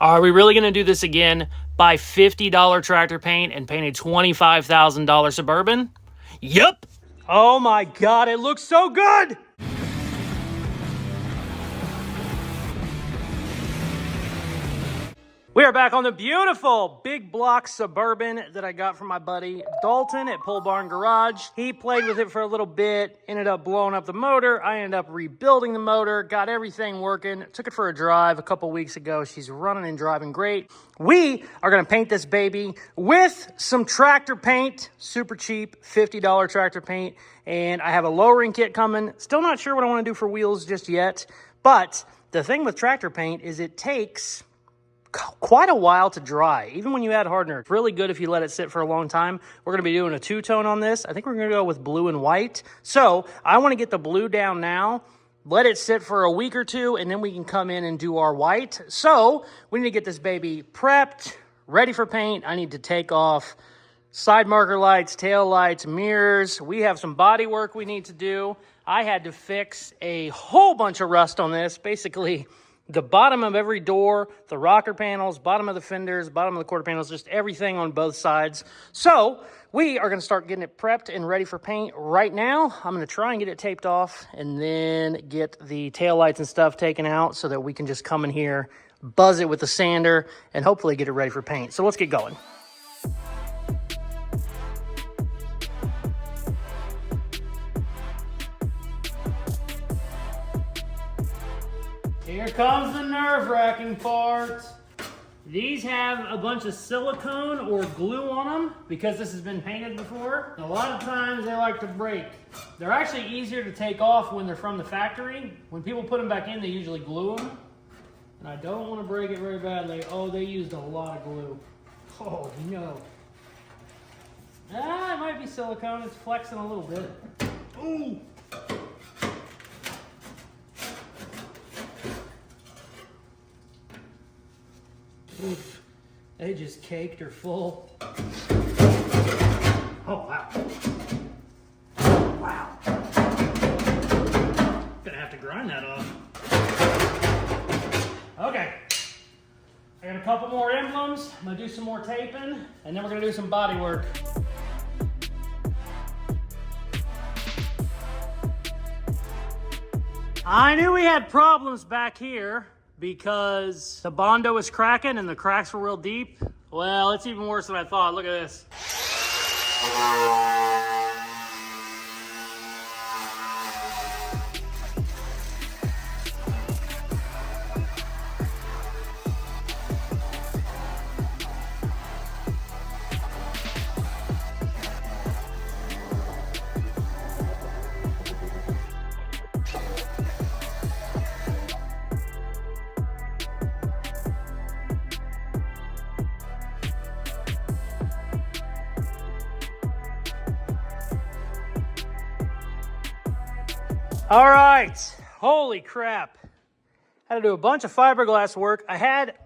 Are we really going to do this again? Buy $50 tractor paint and paint a $25,000 Suburban? Yup. Oh my God, it looks so good. We are back on the beautiful big block Suburban that I got from my buddy Dalton at Polebarngarage. He played with it for a little bit, ended up blowing up the motor. I ended up rebuilding the motor, got everything working. Took it for a drive a couple weeks ago. She's running and driving great. We are gonna paint this baby with some tractor paint, super cheap, $50 tractor paint. And I have a lowering kit coming. Still not sure what I wanna do for wheels just yet. But the thing with tractor paint is it takes quite a while to dry, even when you add hardener. It's really good if you let it sit for a long time. We're going to be doing a two-tone on this. I think we're going to go with blue and white. So I want to get the blue down now, let it sit for a week or two, and then we can come in and do our white. So we need to get this baby prepped, ready for paint. I need to take off side marker lights, tail lights, mirrors. We have some body work we need to do. I had to fix a whole bunch of rust on this, basically the bottom of every door, the rocker panels, bottom of the fenders, bottom of the quarter panels, just everything on both sides. So we are going to start getting it prepped and ready for paint right now. I'm going to try and get it taped off and then get the tail lights and stuff taken out so that we can just come in here, buzz it with the sander, and hopefully get it ready for paint. So let's get going. Here comes the nerve-wracking part. These have a bunch of silicone or glue on them because this has been painted before. A lot of times they like to break. They're actually easier to take off when they're from the factory. When people put them back in, they usually glue them. And I don't want to break it very badly. Oh, they used a lot of glue. Oh, no. Ah, it might be silicone. It's flexing a little bit. Ooh. Oof, they just caked her full. Oh, wow. Wow. Gonna have to grind that off. Okay. I got a couple more emblems. I'm gonna do some more taping, and then we're gonna do some body work. I knew we had problems back here because the Bondo was cracking and the cracks were real deep. Well, it's even worse than I thought. Look at this. All right, holy crap. Had to do a bunch of fiberglass work.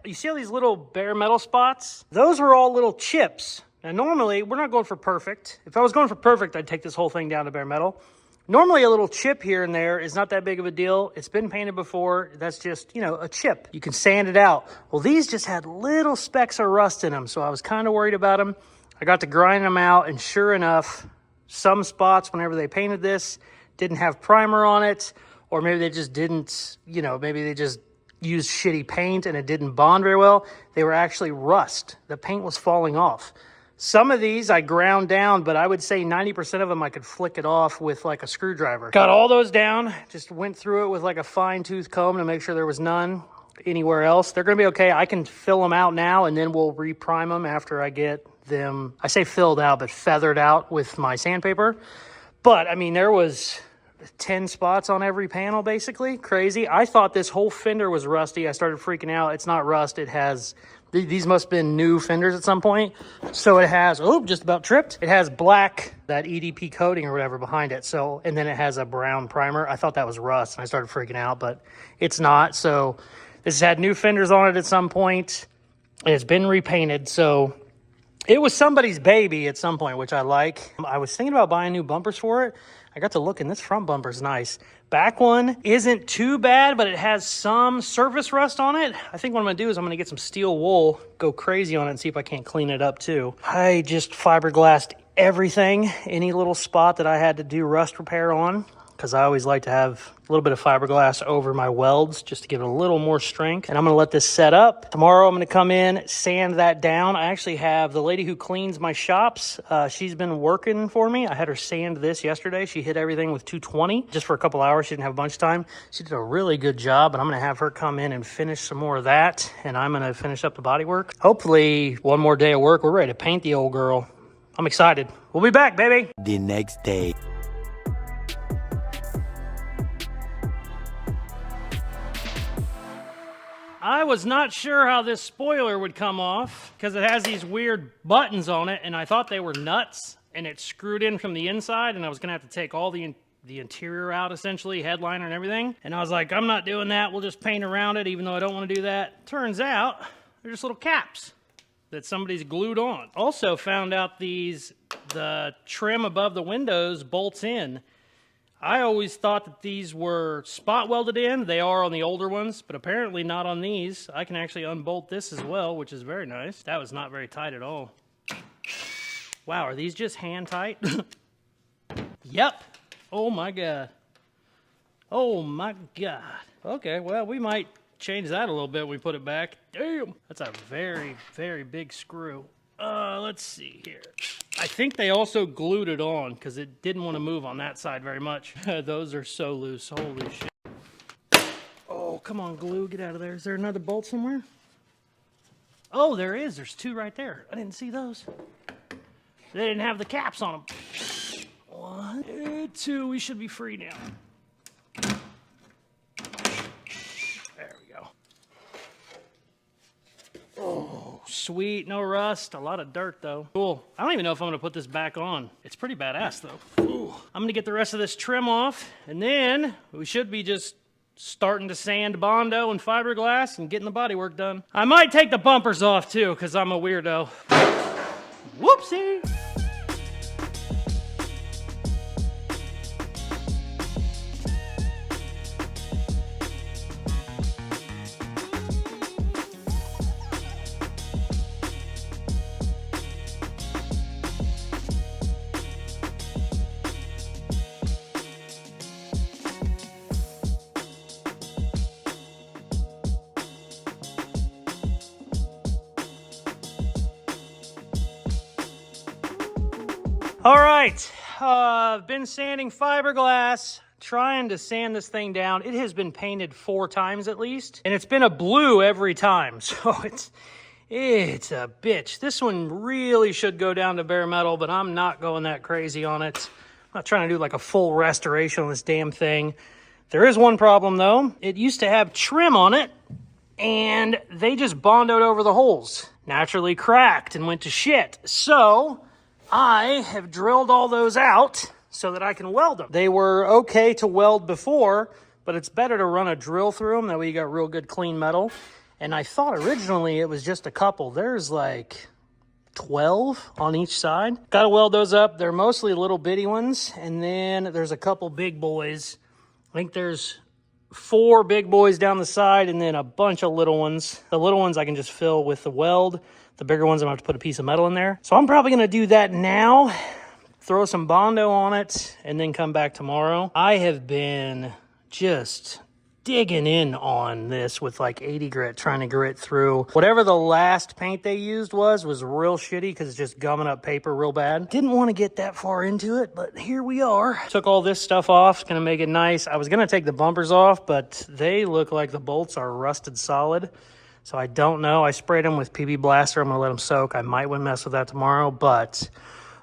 You see all these little bare metal spots? Those were all little chips. Now normally, we're not going for perfect. If I was going for perfect, I'd take this whole thing down to bare metal. Normally a little chip here and there is not that big of a deal. It's been painted before. That's just, a chip. You can sand it out. Well, these just had little specks of rust in them, so I was kind of worried about them. I got to grind them out, and sure enough, some spots, whenever they painted this, didn't have primer on it, or maybe they just didn't, maybe they just used shitty paint and it didn't bond very well. They were actually rust. The paint was falling off. Some of these I ground down, but I would say 90% of them I could flick it off with like a screwdriver. Got all those down, just went through it with like a fine tooth comb to make sure there was none anywhere else. They're gonna be okay. I can fill them out now and then we'll reprime them after I get them, I say filled out, but feathered out with my sandpaper. But, I mean, there was 10 spots on every panel, basically. Crazy. I thought this whole fender was rusty. I started freaking out. It's not rust. It has, these must have been new fenders at some point. So it has, just about tripped. It has black, that EDP coating or whatever behind it. So, and then it has a brown primer. I thought that was rust, and I started freaking out, but it's not. So this had new fenders on it at some point. It's been repainted, so it was somebody's baby at some point, which I like. I was thinking about buying new bumpers for it. I got to look, and this front bumper's nice, back one isn't too bad, but it has some surface rust on it. I think what I'm gonna do is I'm gonna get some steel wool, go crazy on it, and see if I can't clean it up too. I just fiberglassed everything, any little spot that I had to do rust repair on, because I always like to have a little bit of fiberglass over my welds just to give it a little more strength. And I'm gonna let this set up. Tomorrow I'm gonna come in, sand that down. I actually have the lady who cleans my shops. She's been working for me. I had her sand this yesterday. She hit everything with 220 just for a couple hours. She didn't have a bunch of time. She did a really good job, and I'm gonna have her come in and finish some more of that. And I'm gonna finish up the body work. Hopefully one more day of work, we're ready to paint the old girl. I'm excited. We'll be back, baby. The next day. I was not sure how this spoiler would come off because it has these weird buttons on it, and I thought they were nuts, and it's screwed in from the inside, and I was gonna have to take all the interior out, essentially, headliner and everything. And I was like, I'm not doing that. We'll just paint around it, even though I don't want to do that. Turns out they're just little caps that somebody's glued on. Also found out the trim above the windows bolts in. I always thought that these were spot welded in. They are on the older ones, but apparently not on these. I can actually unbolt this as well, which is very nice. That was not very tight at all. Wow, are these just hand tight? Yep. Oh my God. Oh my God. Okay, well, we might change that a little bit when we put it back. Damn. That's a very, very big screw. Let's see here. I think they also glued it on because it didn't want to move on that side very much. Those are so loose. Holy shit. Oh, come on, glue. Get out of there. Is there another bolt somewhere? Oh, there is. There's two right there. I didn't see those. They didn't have the caps on them. One, two. We should be free now. There we go. Oh, sweet. No rust. A lot of dirt, though. Cool. I don't even know if I'm going to put this back on. It's pretty badass, though. Ooh. I'm going to get the rest of this trim off, and then we should be just starting to sand Bondo and fiberglass and getting the bodywork done. I might take the bumpers off, too, because I'm a weirdo. Whoopsie. All right, I've been sanding fiberglass, trying to sand this thing down. It has been painted 4 times at least, and it's been a blue every time, so it's a bitch. This one really should go down to bare metal, but I'm not going that crazy on it. I'm not trying to do like a full restoration on this damn thing. There is one problem though. It used to have trim on it, and they just bondoed over the holes. Naturally cracked and went to shit. So I have drilled all those out so that I can weld them. They were okay to weld before, but it's better to run a drill through them. That way you got real good clean metal. And I thought originally it was just a couple. There's like 12 on each side. Got to weld those up. They're mostly little bitty ones. And then there's a couple big boys. I think there's 4 big boys down the side and then a bunch of little ones. The little ones I can just fill with the weld. The bigger ones, I'm going to have to put a piece of metal in there. So I'm probably going to do that now, throw some Bondo on it, and then come back tomorrow. I have been just digging in on this with like 80 grit, trying to grit through. Whatever the last paint they used was real shitty because it's just gumming up paper real bad. Didn't want to get that far into it, but here we are. Took all this stuff off. It's going to make it nice. I was going to take the bumpers off, but they look like the bolts are rusted solid. So I don't know. I sprayed them with PB Blaster. I'm going to let them soak. I might mess with that tomorrow, but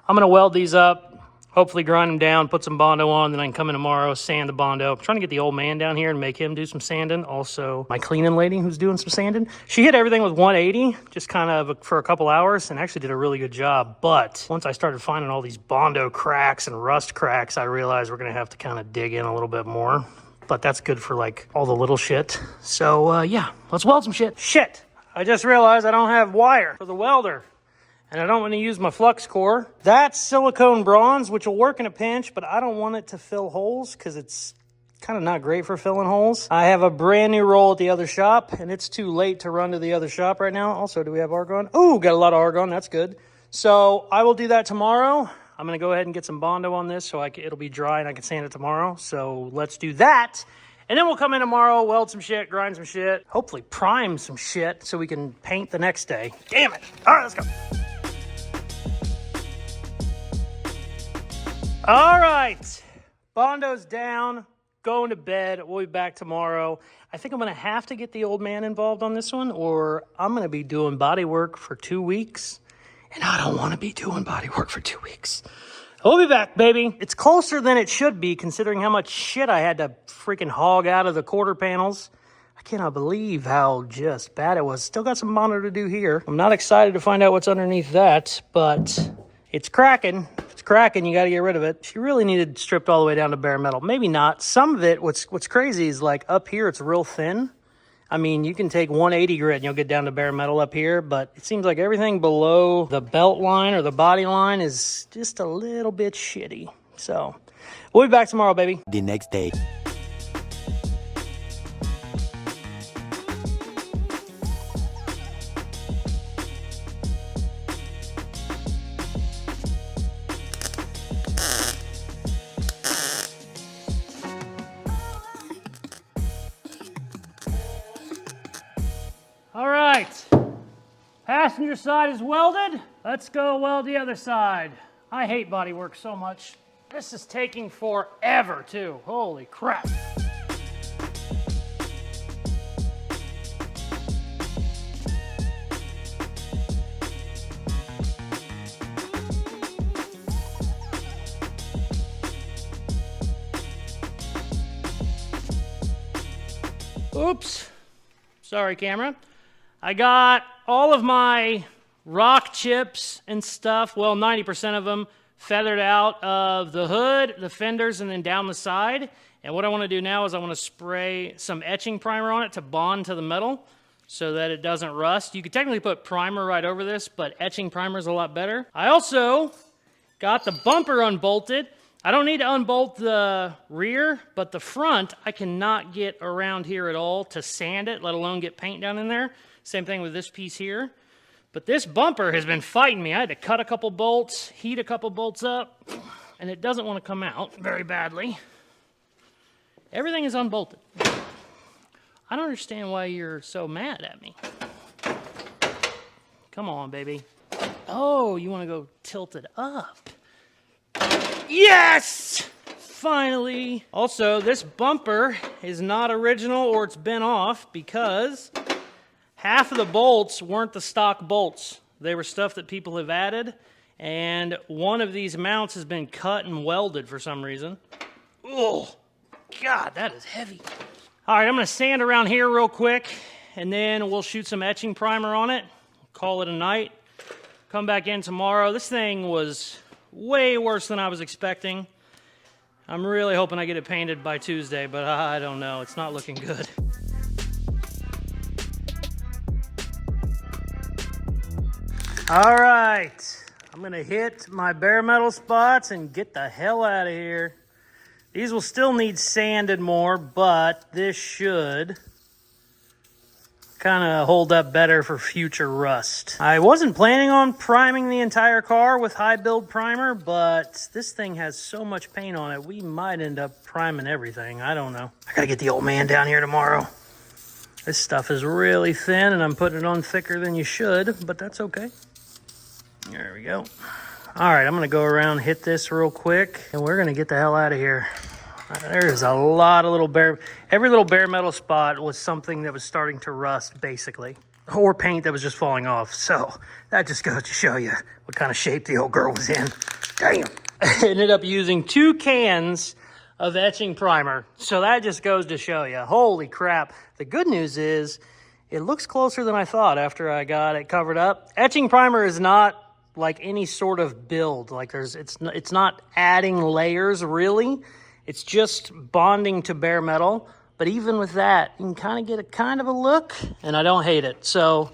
I'm going to weld these up, hopefully grind them down, put some Bondo on, then I can come in tomorrow, sand the Bondo. I'm trying to get the old man down here and make him do some sanding. Also, my cleaning lady who's doing some sanding. She hit everything with 180, just kind of for a couple hours, and actually did a really good job. But once I started finding all these Bondo cracks and rust cracks, I realized we're going to have to kind of dig in a little bit more. But that's good for like all the little shit. So yeah, let's weld some shit. Shit, I just realized I don't have wire for the welder. And I don't want to use my flux core. That's silicone bronze, which will work in a pinch, but I don't want it to fill holes because it's kind of not great for filling holes. I have a brand new roll at the other shop, and it's too late to run to the other shop right now. Also, do we have argon? Oh, got a lot of argon. That's good. So I will do that tomorrow. I'm going to go ahead and get some Bondo on this so it'll be dry and I can sand it tomorrow. So let's do that. And then we'll come in tomorrow, weld some shit, grind some shit, hopefully prime some shit so we can paint the next day. Damn it. All right, let's go. All right. Bondo's down, going to bed. We'll be back tomorrow. I think I'm going to have to get the old man involved on this one, or I'm going to be doing body work for 2 weeks. And I don't want to be doing body work for 2 weeks. We'll be back, baby. It's closer than it should be, considering how much shit I had to freaking hog out of the quarter panels. I cannot believe how just bad it was. Still got some Bondo to do here. I'm not excited to find out what's underneath that, but it's cracking. If it's cracking, you got to get rid of it. She really needed stripped all the way down to bare metal. Maybe not. Some of it, what's crazy is like up here, it's real thin. I mean, you can take 180 grit and you'll get down to bare metal up here, but it seems like everything below the belt line or the body line is just a little bit shitty. So we'll be back tomorrow, baby. The next day. All right, passenger side is welded. Let's go weld the other side. I hate body work so much. This is taking forever too. Holy crap. Oops, sorry camera. I got all of my rock chips and stuff, well, 90% of them, feathered out of the hood, the fenders, and then down the side. And what I want to do now is I want to spray some etching primer on it to bond to the metal so that it doesn't rust. You could technically put primer right over this, but etching primer is a lot better. I also got the bumper unbolted. I don't need to unbolt the rear, but the front, I cannot get around here at all to sand it, let alone get paint down in there. Same thing with this piece here. But this bumper has been fighting me. I had to cut a couple bolts, heat a couple bolts up, and it doesn't want to come out very badly. Everything is unbolted. I don't understand why you're so mad at me. Come on, baby. Oh, you want to go tilt it up. Yes! Finally. Also, this bumper is not original or it's been off because half of the bolts weren't the stock bolts. They were stuff that people have added, and one of these mounts has been cut and welded for some reason. Oh, God, that is heavy. All right, I'm going to sand around here real quick, and then we'll shoot some etching primer on it, call it a night, come back in tomorrow. This thing was way worse than I was expecting. I'm really hoping I get it painted by Tuesday, but I don't know. It's not looking good. All right, I'm gonna hit my bare metal spots and get the hell out of here. These will still need sanded more, but this should kind of hold up better for future rust. I wasn't planning on priming the entire car with high build primer, but this thing has so much paint on it, we might end up priming everything. I don't know. I gotta get the old man down here tomorrow. This stuff is really thin and I'm putting it on thicker than you should, but that's okay. There we go. All right, I'm gonna go around, hit this real quick, and we're gonna get the hell out of here. There's a lot of every little bare metal spot was something that was starting to rust, basically. Or paint that was just falling off. So that just goes to show you what kind of shape the old girl was in. Damn. I ended up using 2 cans of etching primer. So that just goes to show you. Holy crap. The good news is it looks closer than I thought after I got it covered up. Etching primer is not like any sort of build. Like it's not adding layers really. It's just bonding to bare metal. But even with that, you can kind of get a kind of a look, and I don't hate it. So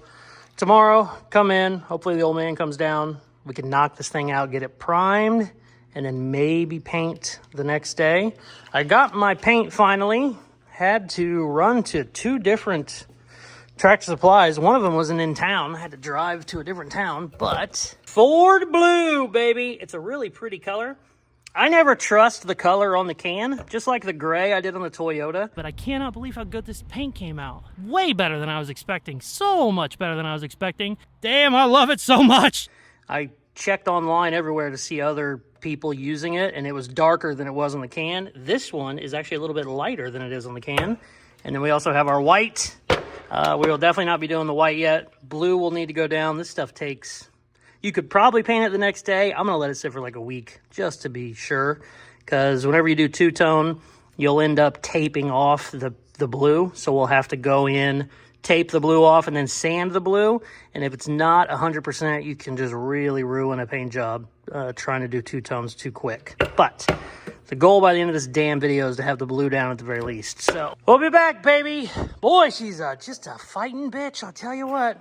tomorrow, come in. Hopefully the old man comes down. We can knock this thing out, get it primed, and then maybe paint the next day. I got my paint finally. Had to run to 2 different Tractor Supplies. One of them wasn't in town. I had to drive to a different town, but Ford Blue, baby. It's a really pretty color. I never trust the color on the can, just like the gray I did on the Toyota. But I cannot believe how good this paint came out. Way better than I was expecting. So much better than I was expecting. Damn, I love it so much. I checked online everywhere to see other people using it, and it was darker than it was on the can. This one is actually a little bit lighter than it is on the can. And then we also have our white. We will definitely not be doing the white yet. Blue will need to go down. This stuff takes... You could probably paint it the next day. I'm going to let it sit for like a week just to be sure. Because whenever you do two-tone, you'll end up taping off the blue. So we'll have to go in, tape the blue off, and then sand the blue. And if it's not 100%, you can just really ruin a paint job trying to do two tones too quick. But the goal by the end of this damn video is to have the blue down at the very least. So we'll be back, baby. Boy, she's just a fighting bitch, I'll tell you what.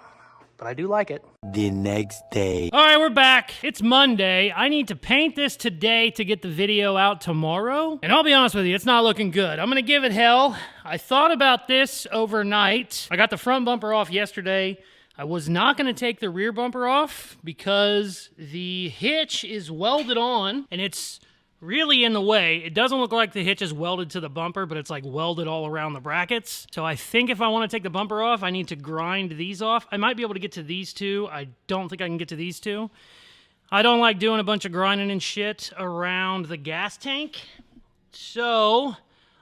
But I do like it. The next day. All right, we're back. It's Monday. I need to paint this today to get the video out tomorrow. And I'll be honest with you, it's not looking good. I'm gonna give it hell. I thought about this overnight. I got the front bumper off yesterday. I was not gonna take the rear bumper off because the hitch is welded on and it's really in the way. It doesn't look like the hitch is welded to the bumper, but it's like welded all around the brackets. So I think if I want to take the bumper off, I need to grind these off. I might be able to get to these two. I don't think I can get to these two. I don't like doing a bunch of grinding and shit around the gas tank. So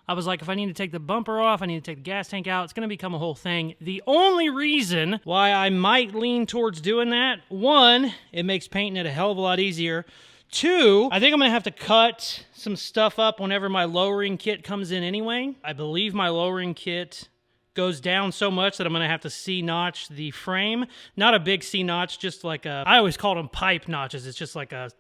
I was like, if I need to take the bumper off, I need to take the gas tank out. It's going to become a whole thing. The only reason why I might lean towards doing that, one, it makes painting it a hell of a lot easier. Two, I think I'm going to have to cut some stuff up whenever my lowering kit comes in anyway. I believe my lowering kit goes down so much that I'm going to have to C-notch the frame. Not a big C-notch, just like a... I always call them pipe notches. It's just like a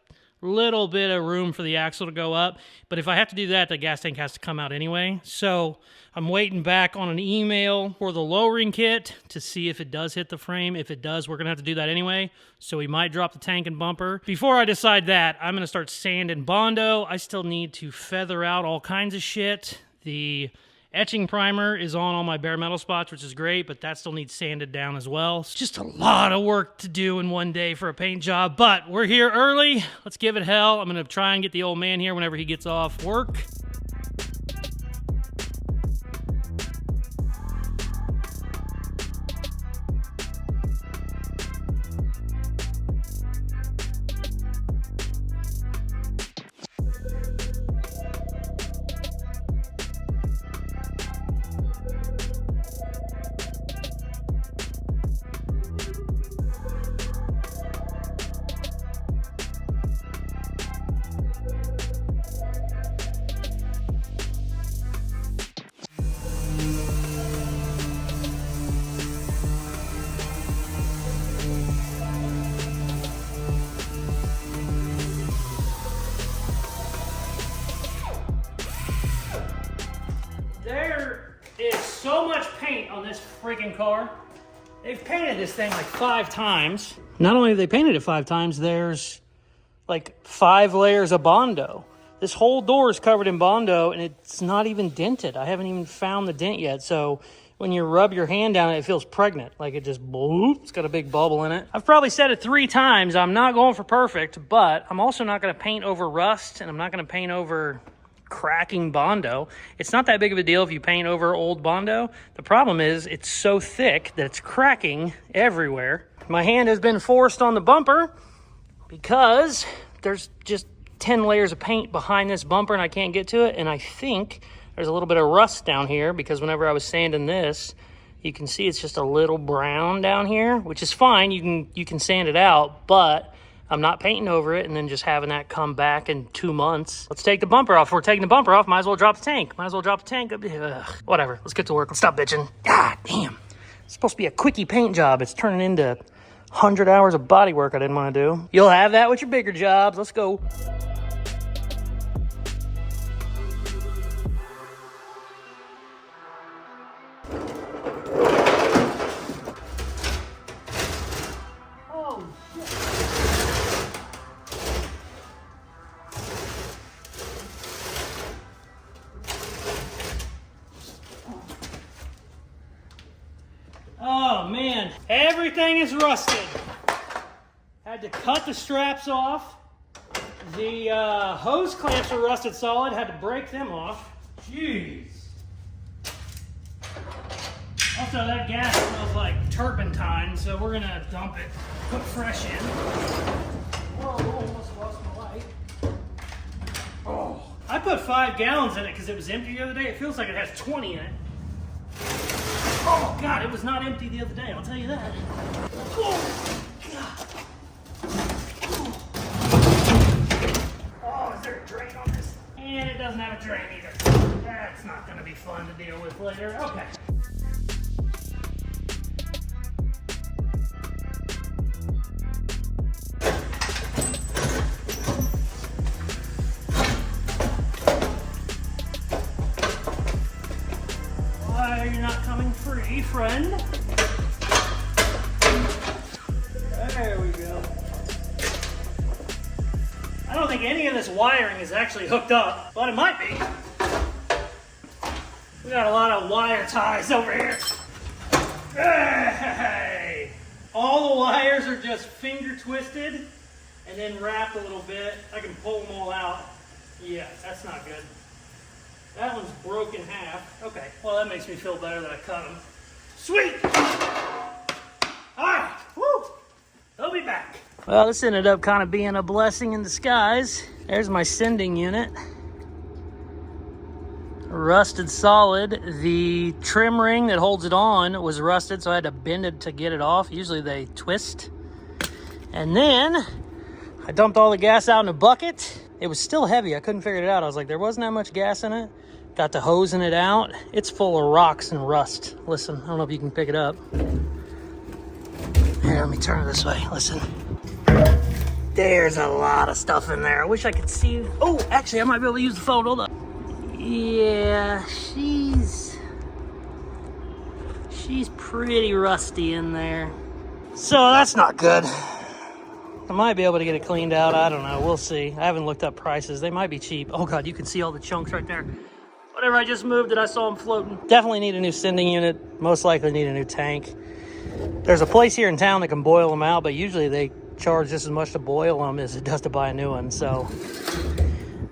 little bit of room for the axle to go up. But if I have to do that, the gas tank has to come out anyway. So I'm waiting back on an email for the lowering kit to see if it does hit the frame. If it does, we're going to have to do that anyway. So we might drop the tank and bumper. Before I decide that, I'm going to start sanding Bondo. I still need to feather out all kinds of shit. The etching primer is on all my bare metal spots, which is great, but that still needs sanded down as well. It's just a lot of work to do in one day for a paint job, but we're here early. Let's give it hell. I'm going to try and get the old man here whenever he gets off work. There is so much paint on this freaking car. They've painted this thing like 5 times. Not only have they painted it 5 times, there's like 5 layers of Bondo. This whole door is covered in Bondo and it's not even dented. I haven't even found the dent yet. So when you rub your hand down it feels pregnant. Like it just bloop. It's got a big bubble in it. I've probably said it 3 times. I'm not going for perfect, but I'm also not going to paint over rust and I'm not going to paint over cracking Bondo. It's not that big of a deal if you paint over old Bondo. The problem is it's so thick that it's cracking everywhere. My hand has been forced on the bumper because there's just 10 layers of paint behind this bumper and I can't get to it. And I think there's a little bit of rust down here because whenever I was sanding this, you can see it's just a little brown down here, which is fine. You can sand it out, but I'm not painting over it and then just having that come back in 2 months. Let's take the bumper off. If we're taking the bumper off, might as well drop the tank. Might as well drop the tank. Ugh, whatever. Let's get to work. Let's stop bitching. God damn. It's supposed to be a quickie paint job. It's turning into 100 hours of body work I didn't want to do. You'll have that with your bigger jobs. Let's go. Everything is rusted. Had to cut the straps off. The hose clamps are rusted solid. Had to break them off. Jeez. Also, that gas smells like turpentine, so we're gonna dump it, put fresh in. Whoa, almost lost my light. Oh, I put 5 gallons in it because it was empty the other day. It feels like it has 20 in it. Oh God, it was not empty the other day, I'll tell you that. Oh, God. Oh, is there a drain on this? And it doesn't have a drain either. That's not gonna be fun to deal with later. Okay. Why are you not coming free, friend? There we go. I don't think any of this wiring is actually hooked up, but it might be. We got a lot of wire ties over here. Hey! All the wires are just finger twisted and then wrapped a little bit. I can pull them all out. Yeah, that's not good. That one's broken in half. Okay, well that makes me feel better that I cut them. Sweet! All right, woo! They'll be back. Well, this ended up kind of being a blessing in disguise. There's my sending unit. Rusted solid. The trim ring that holds it on was rusted, so I had to bend it to get it off. Usually they twist. And then I dumped all the gas out in a bucket. It was still heavy. I couldn't figure it out. I was like, there wasn't that much gas in it. Got to hosing it out. It's full of rocks and rust. Listen, I don't know if you can pick it up. Here, let me turn it this way. Listen. There's a lot of stuff in there. I wish I could see. Oh, actually, I might be able to use the phone. Hold up. Yeah, she's pretty rusty in there. So that's not good. I might be able to get it cleaned out. I don't know. We'll see. I haven't looked up prices. They might be cheap. Oh, God, you can see all the chunks right there. Whatever I just moved it, I saw them floating. Definitely need a new sending unit. Most likely need a new tank. There's a place here in town that can boil them out, but usually they charge just as much to boil them as it does to buy a new one. So,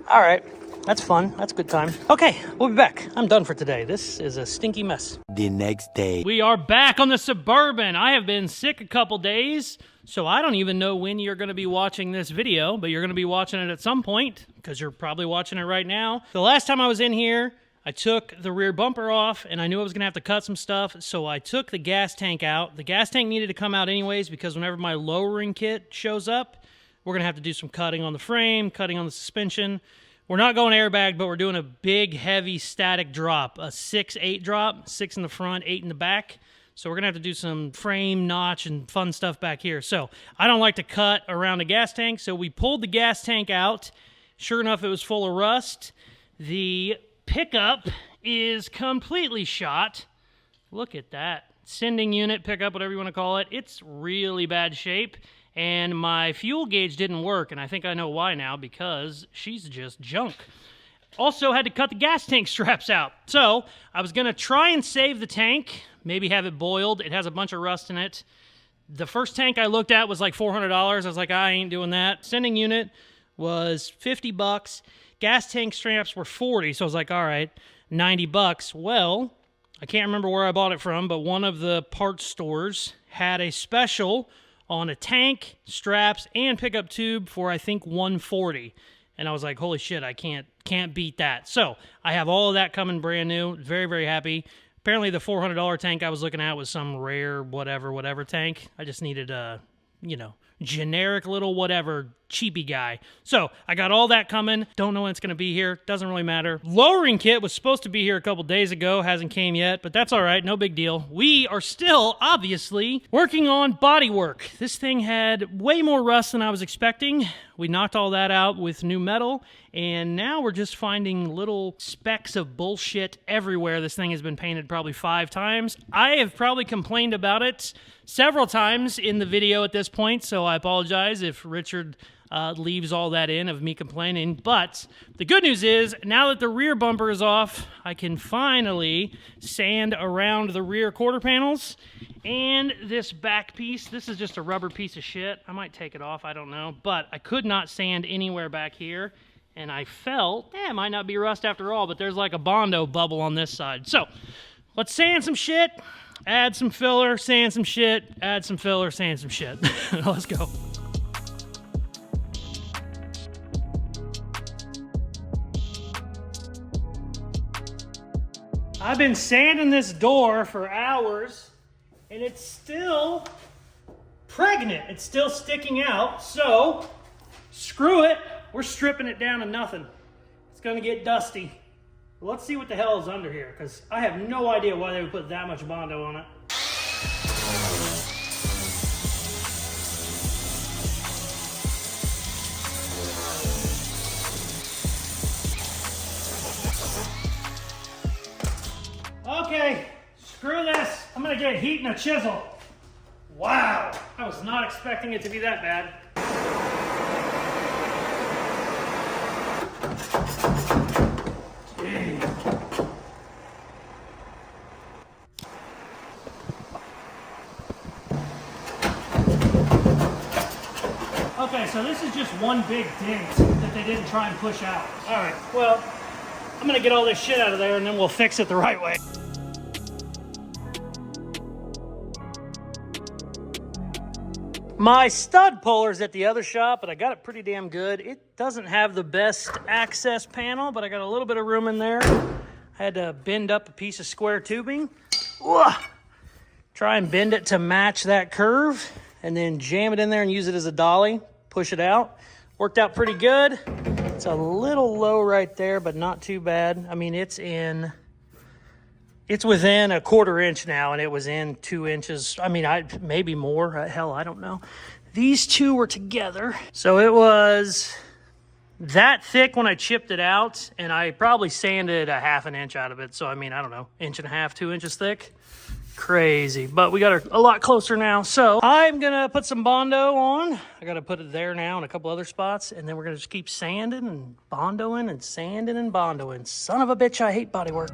all right. That's fun. That's a good time. Okay, we'll be back. I'm done for today. This is a stinky mess. The next day. We are back on the Suburban. I have been sick a couple days, so I don't even know when you're going to be watching this video, but you're going to be watching it at some point because you're probably watching it right now. The last time I was in here, I took the rear bumper off, and I knew I was going to have to cut some stuff, so I took the gas tank out. The gas tank needed to come out anyways because whenever my lowering kit shows up, we're going to have to do some cutting on the frame, cutting on the suspension. We're not going airbag, but we're doing a big, heavy static drop, a 6-8 drop, 6 in the front, 8 in the back. So we're going to have to do some frame, notch, and fun stuff back here. So I don't like to cut around a gas tank, so we pulled the gas tank out. Sure enough, it was full of rust. The pickup is completely shot. Look at that. Sending unit, pickup, whatever you want to call it. It's really bad shape. And my fuel gauge didn't work, and I think I know why now, because she's just junk. Also had to cut the gas tank straps out. So I was going to try and save the tank, maybe have it boiled. It has a bunch of rust in it. The first tank I looked at was like $400. I was like, I ain't doing that. Sending unit was $50. Gas tank straps were $40, so I was like, all right, $90. Well, I can't remember where I bought it from, but one of the parts stores had a special on a tank, straps, and pickup tube for, I think, $140. And I was like, holy shit, I can't beat that. So I have all of that coming brand new. Very, very happy. Apparently the $400 tank I was looking at was some rare whatever tank. I just needed a, generic little whatever cheapy guy. So I got all that coming. Don't know when it's going to be here. Doesn't really matter. Lowering kit was supposed to be here a couple days ago. Hasn't came yet, but that's all right. No big deal. We are still, obviously, working on body work. This thing had way more rust than I was expecting. We knocked all that out with new metal, and now we're just finding little specks of bullshit everywhere. This thing has been painted probably 5 times. I have probably complained about it several times in the video at this point, so I apologize if Richard leaves all that in of me complaining. But the good news is, now that the rear bumper is off, I can finally sand around the rear quarter panels. And this back piece, this is just a rubber piece of shit. I might take it off, I don't know. But I could not sand anywhere back here. And I felt, it might not be rust after all, but there's like a Bondo bubble on this side. So, let's sand some shit, add some filler, sand some shit, add some filler, sand some shit. Let's go. I've been sanding this door for hours, and it's still pregnant. It's still sticking out, so screw it. We're stripping it down to nothing. It's gonna get dusty. Let's see what the hell is under here, because I have no idea why they would put that much Bondo on it. Okay, screw this. I'm gonna get heat and a chisel. Wow, I was not expecting it to be that bad. Okay, so this is just one big dent that they didn't try and push out. All right, well, I'm gonna get all this shit out of there and then we'll fix it the right way. My stud puller's at the other shop, but I got it pretty damn good. It doesn't have the best access panel, but I got a little bit of room in there. I had to bend up a piece of square tubing. Try and bend it to match that curve, and then jam it in there and use it as a dolly. Push it out. Worked out pretty good. It's a little low right there, but not too bad. I mean, it's within a 1/4 inch now, and it was in 2 inches. I mean, maybe more. Hell, I don't know. These two were together. So it was that thick when I chipped it out, and I probably sanded a 1/2 inch out of it. So, I mean, I don't know, 1.5, 2 inches thick. Crazy. But we got her a lot closer now. So I'm going to put some Bondo on. I got to put it there now in a couple other spots, and then we're going to just keep sanding and Bondoing and sanding and Bondoing. Son of a bitch, I hate body work.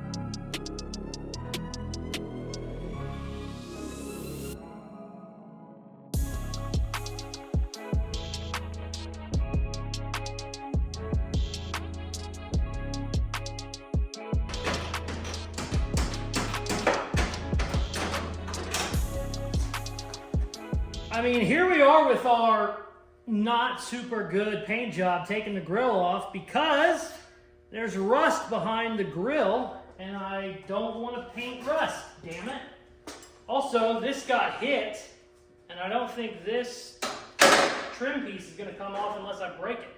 I mean, here we are with our not super good paint job taking the grill off because there's rust behind the grill and I don't want to paint rust, damn it. Also, this got hit and I don't think this trim piece is going to come off unless I break it.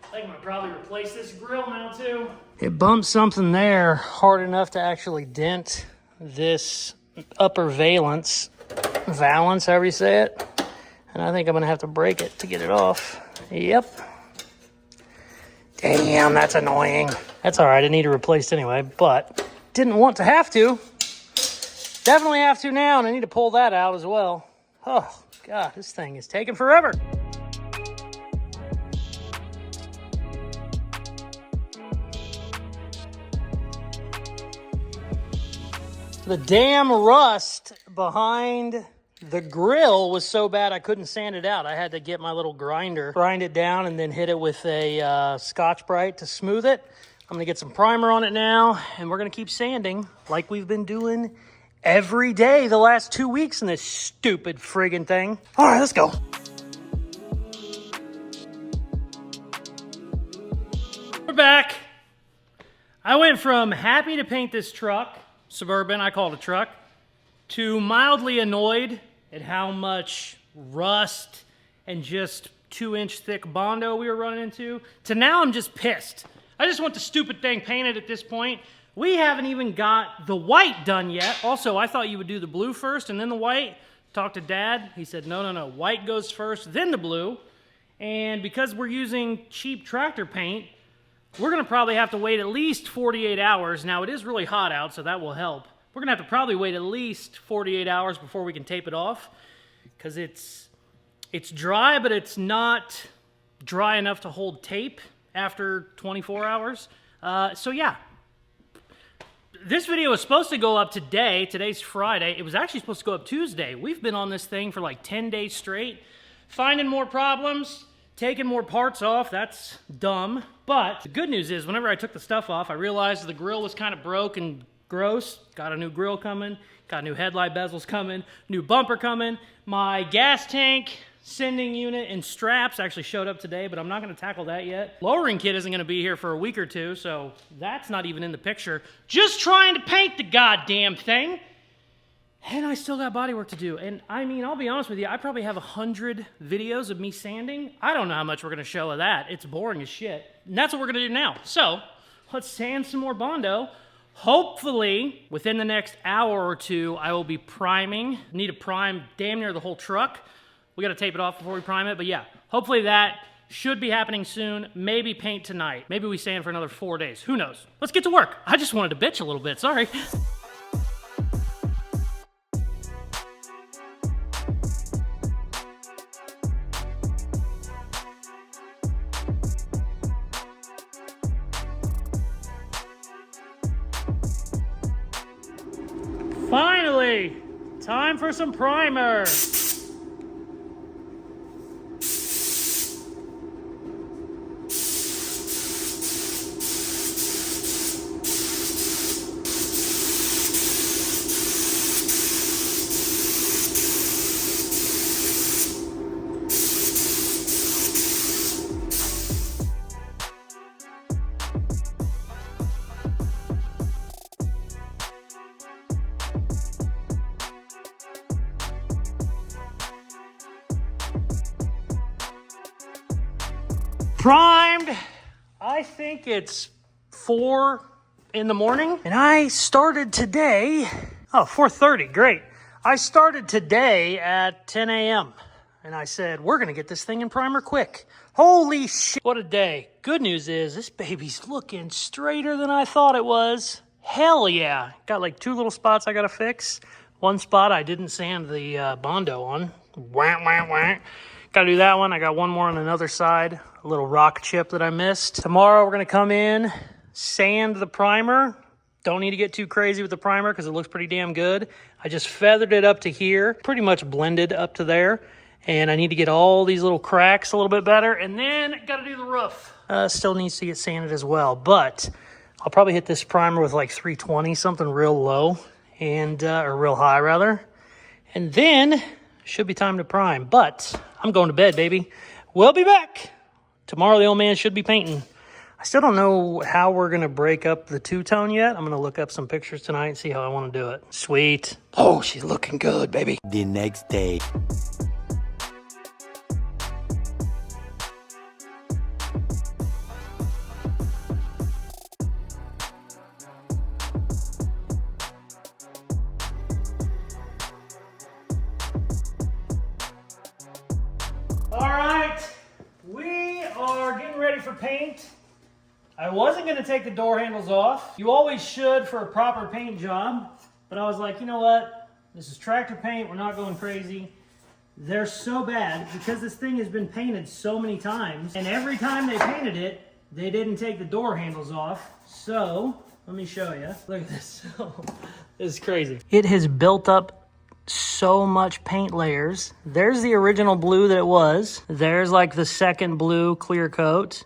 I think I'm going to probably replace this grill now too. It bumped something there hard enough to actually dent this upper valance, however you say it. And I think I'm gonna have to break it to get it off. Yep. Damn, that's annoying. That's all right, I need it replaced anyway, but didn't want to have to. Definitely have to now, and I need to pull that out as well. Oh, God, this thing is taking forever. The damn rust behind the grill was so bad I couldn't sand it out. I had to get my little grinder, grind it down, and then hit it with a Scotch-Brite to smooth it. I'm going to get some primer on it now, and we're going to keep sanding like we've been doing every day the last 2 weeks in this stupid friggin' thing. All right, let's go. We're back. I went from happy to paint this truck, Suburban, I call it a truck, to mildly annoyed at how much rust and just 2-inch thick Bondo we were running into, to now I'm just pissed. I just want the stupid thing painted at this point. We haven't even got the white done yet. Also, I thought you would do the blue first and then the white. Talked to Dad. He said, no. White goes first, then the blue. And because we're using cheap tractor paint, we're going to probably have to wait at least 48 hours. Now, it is really hot out, so that will help. We're going to have to probably wait at least 48 hours before we can tape it off because it's dry, but it's not dry enough to hold tape after 24 hours. So yeah, this video was supposed to go up today. Today's Friday. It was actually supposed to go up Tuesday. We've been on this thing for like 10 days straight, finding more problems, taking more parts off. That's dumb. But the good news is whenever I took the stuff off, I realized the grill was kind of broke and gross. Got a new grill coming, got new headlight bezels coming, new bumper coming. My gas tank sending unit and straps actually showed up today, but I'm not going to tackle that yet. Lowering kit isn't going to be here for a week or two, so that's not even in the picture. Just trying to paint the goddamn thing. And I still got body work to do. And I mean, I'll be honest with you, I probably have 100 videos of me sanding. I don't know how much we're going to show of that. It's boring as shit. And that's what we're going to do now. So let's sand some more Bondo. Hopefully, within the next hour or two, I will be priming. Need to prime damn near the whole truck. We got to tape it off before we prime it. But yeah, hopefully that should be happening soon. Maybe paint tonight. Maybe we sand for another 4 days. Who knows? Let's get to work. I just wanted to bitch a little bit. Sorry. Finally, time for some primer. Primed. I think it's 4 in the morning, and I started today. Oh, 4:30, great. I started today at 10 a.m. and I said, we're gonna get this thing in primer quick. Holy shit, what a day. Good news is this baby's looking straighter than I thought it was. Hell yeah. Got like 2 little spots I gotta fix. One spot I didn't sand the Bondo on. Wah, wah, wah. Gotta do that one. I got one more on another side. A little rock chip that I missed. Tomorrow we're gonna come in, sand the primer. Don't need to get too crazy with the primer because it looks pretty damn good. I just feathered it up to here, pretty much blended up to there. And I need to get all these little cracks a little bit better. And then gotta do the roof. Still needs to get sanded as well. But I'll probably hit this primer with like 320, something real low, and or real high rather. And then should be time to prime. But I'm going to bed, baby. We'll be back. Tomorrow the old man should be painting. I still don't know how we're going to break up the two-tone yet. I'm going to look up some pictures tonight and see how I want to do it. Sweet. Oh, she's looking good, baby. The next day. All right, we are getting ready for paint. I wasn't going to take the door handles off. You always should for a proper paint job. But I was like, you know what? This is tractor paint. We're not going crazy. They're so bad because this thing has been painted so many times. And every time they painted it, they didn't take the door handles off. So, let me show you. Look at this. This is crazy. It has built up so much paint layers. There's the original blue that it was. There's like the second blue clear coat.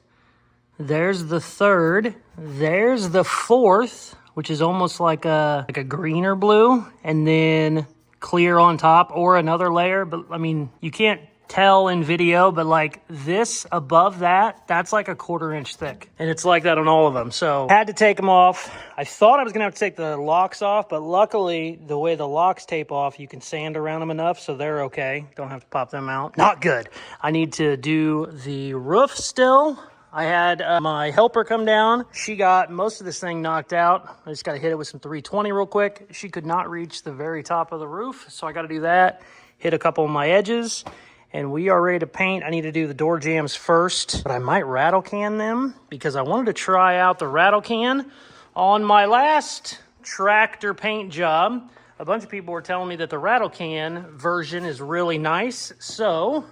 There's the third. There's the fourth, which is almost like a greener blue, and then clear on top or another layer. But I mean, you can't tell in video, but like this above that, that's like a 1/4 inch thick. And it's like that on all of them. So had to take them off. I thought I was gonna have to take the locks off, but luckily the way the locks tape off, you can sand around them enough so they're okay. Don't have to pop them out. Not good. I need to do the roof still. I had my helper come down. She got most of this thing knocked out. I just got to hit it with some 320 real quick. She could not reach the very top of the roof, so I got to do that. Hit a couple of my edges, and we are ready to paint. I need to do the door jambs first, but I might rattle can them because I wanted to try out the rattle can on my last tractor paint job. A bunch of people were telling me that the rattle can version is really nice, so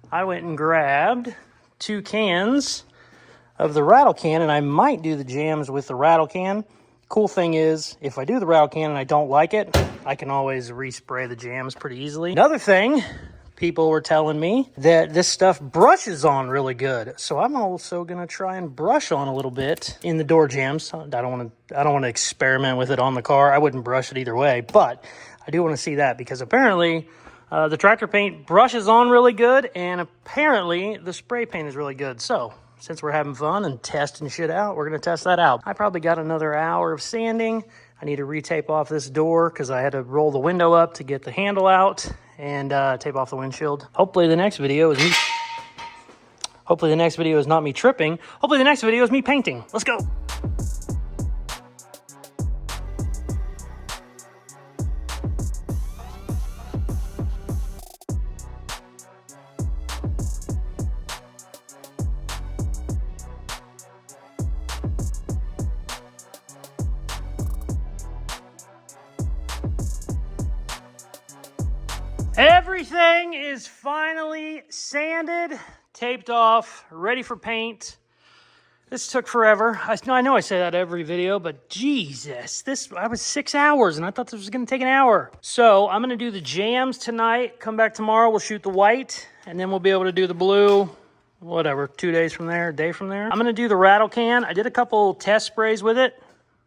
I went and grabbed 2 cans of the rattle can, and I might do the jams with the rattle can. Cool thing is, if I do the rattle can and I don't like it, I can always respray the jams pretty easily. Another thing, people were telling me that this stuff brushes on really good. So I'm also gonna try and brush on a little bit in the door jams. I don't want to experiment with it on the car. I wouldn't brush it either way, but I do want to see that because apparently the tractor paint brushes on really good, and apparently the spray paint is really good. So since we're having fun and testing shit out, we're gonna test that out. I probably got another hour of sanding. I need to retape off this door because I had to roll the window up to get the handle out and tape off the windshield. Hopefully the next video is me. Hopefully the next video is not me tripping. Hopefully the next video is me painting. Let's go. Everything is finally sanded, taped off, ready for paint. This took forever. I know I say that every video, but Jesus, I was 6 hours and I thought this was gonna take an hour. So I'm gonna do the jams tonight, come back tomorrow, we'll shoot the white, and then we'll be able to do the blue, whatever, 2 days from there, a day from there. I'm gonna do the rattle can. I did a couple test sprays with it.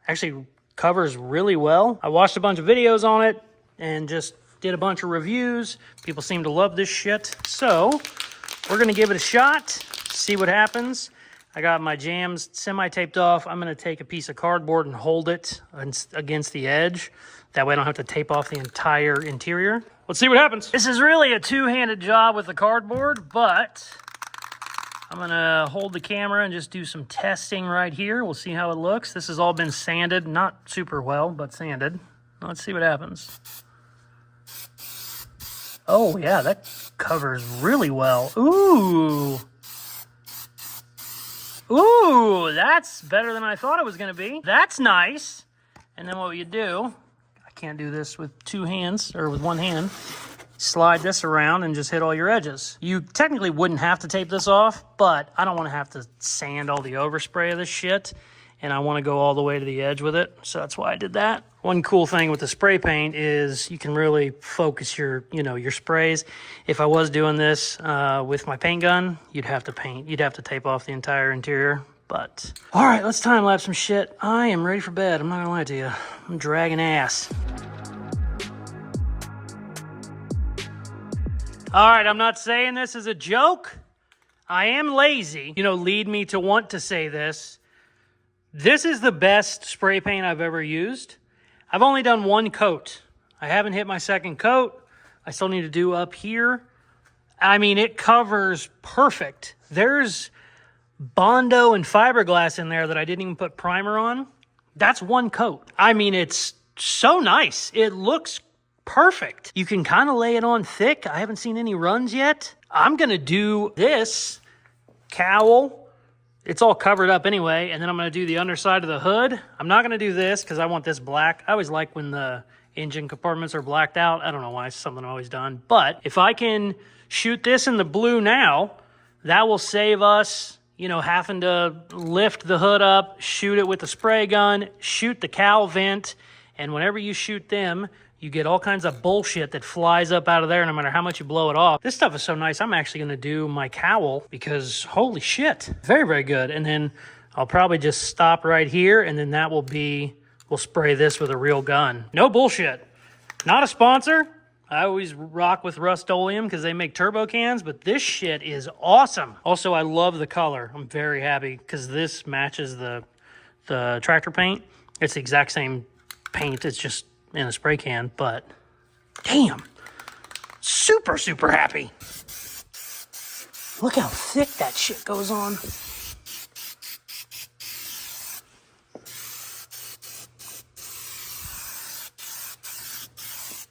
Actually covers really well. I watched a bunch of videos on it and just did a bunch of reviews. People seem to love this shit. So we're gonna give it a shot, see what happens. I got my jams semi-taped off. I'm gonna take a piece of cardboard and hold it against the edge. That way I don't have to tape off the entire interior. Let's see what happens. This is really a two-handed job with the cardboard, but I'm gonna hold the camera and just do some testing right here. We'll see how it looks. This has all been sanded, not super well, but sanded. Let's see what happens. Oh, yeah, that covers really well. Ooh. Ooh, that's better than I thought it was going to be. That's nice. And then what you do, I can't do this with 2 hands, or with 1 hand. Slide this around and just hit all your edges. You technically wouldn't have to tape this off, but I don't want to have to sand all the overspray of this shit. And I want to go all the way to the edge with it. So that's why I did that. One cool thing with the spray paint is you can really focus your sprays. If I was doing this with my paint gun, you'd have to tape off the entire interior. But all right, let's time lapse some shit. I am ready for bed. I'm not gonna lie to you. I'm dragging ass. All right, I'm not saying this as a joke. I am lazy. Lead me to want to say this. This is the best spray paint I've ever used. I've only done 1 coat. I haven't hit my 2nd coat. I still need to do up here. I mean, it covers perfect. There's Bondo and fiberglass in there that I didn't even put primer on. That's 1 coat. I mean, it's so nice. It looks perfect. You can kind of lay it on thick. I haven't seen any runs yet. I'm going to do this cowl. It's all covered up anyway, and then I'm going to do the underside of the hood. I'm not going to do this because I want this black. I always like when the engine compartments are blacked out. I don't know why, it's something I've always done. But if I can shoot this in the blue now, that will save us, having to lift the hood up, shoot it with the spray gun, shoot the cowl vent, and whenever you shoot them, you get all kinds of bullshit that flies up out of there no matter how much you blow it off. This stuff is so nice. I'm actually going to do my cowl because holy shit. Very, very good. And then I'll probably just stop right here and then we'll spray this with a real gun. No bullshit. Not a sponsor. I always rock with Rust-Oleum because they make turbo cans, but this shit is awesome. Also, I love the color. I'm very happy because this matches the tractor paint. It's the exact same paint. It's just in a spray can, but damn, super, super happy. Look how thick that shit goes on.